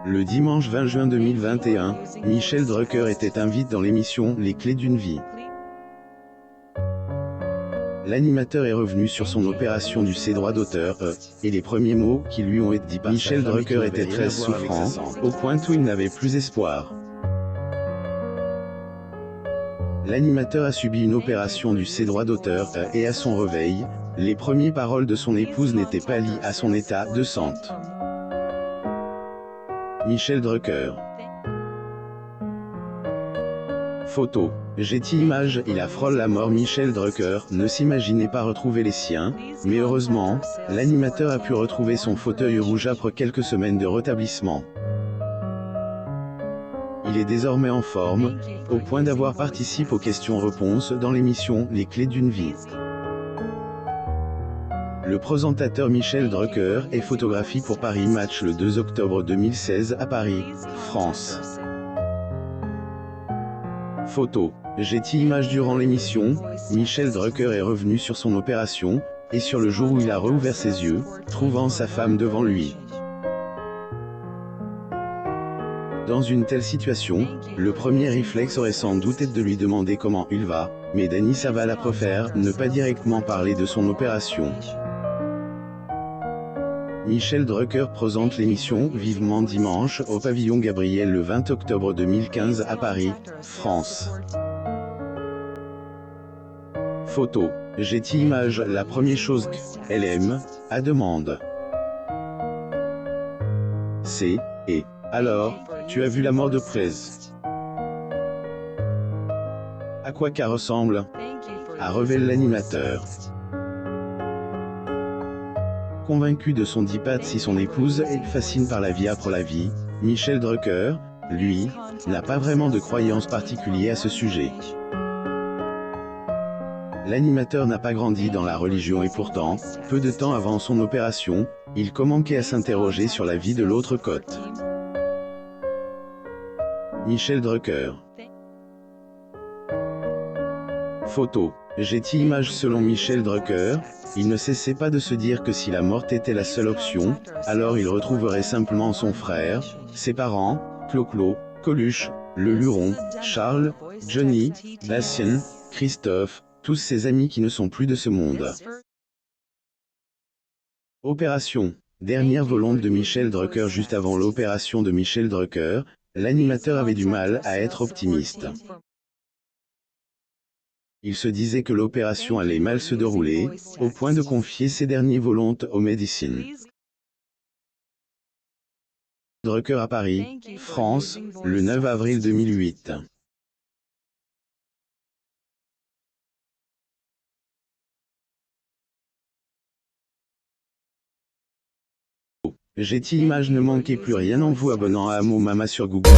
Le dimanche 20 juin 2021, Michel Drucker était invité dans l'émission Les Clés d'une vie. L'animateur est revenu sur son opération du ses droits d'auteur, et les premiers mots qui lui ont été dits par Michel Drucker étaient très souffrants, au point où il n'avait plus espoir. L'animateur a subi une opération du ses droits d'auteur, et à son réveil, les premières paroles de son épouse n'étaient pas liées à son état de santé. Michel Drucker. Photo. Getty Images. Il affrole la mort. Michel Drucker ne s'imaginait pas retrouver les siens, mais heureusement, l'animateur a pu retrouver son fauteuil rouge après quelques semaines de rétablissement. Il est désormais en forme, au point d'avoir participé aux questions-réponses dans l'émission Les Clés d'une vie. Le présentateur Michel Drucker est photographié pour Paris Match le 2 octobre 2016 à Paris, France. Photo. Getty Images. Durant l'émission, Michel Drucker est revenu sur son opération, et sur le jour où il a rouvert ses yeux, trouvant sa femme devant lui. Dans une telle situation, le premier réflexe aurait sans doute été de lui demander comment il va, mais Dany Saval préfère ne pas directement parler de son opération. Michel Drucker présente l'émission Vivement dimanche au pavillon Gabriel le 20 octobre 2015 à Paris, France. Photo. Getty Images. La première chose qu'elle aime, à demande. C'est, et, alors, tu as vu la mort de près. À quoi qu'elle ressemble? A révélé l'animateur. Convaincu de son dipate si son épouse est fascinée par la vie après la vie, Michel Drucker, lui, n'a pas vraiment de croyance particulière à ce sujet. L'animateur n'a pas grandi dans la religion et pourtant, peu de temps avant son opération, il commençait à s'interroger sur la vie de l'autre côté. Michel Drucker. Photo. Getty Images. Selon Michel Drucker, il ne cessait pas de se dire que si la mort était la seule option, alors il retrouverait simplement son frère, ses parents, Clo-Clo, Coluche, le Luron, Charles, Johnny, Bastien, Christophe, tous ses amis qui ne sont plus de ce monde. Opération. Dernière volonté de Michel Drucker. Juste avant l'opération de Michel Drucker, l'animateur avait du mal à être optimiste. Il se disait que l'opération allait mal se dérouler, au point de confier ses dernières volontés aux médecins. Drucker à Paris, France, le 9 avril 2008. Getty Images. Ne manquez plus rien en vous abonnant à Amo Mama sur Google.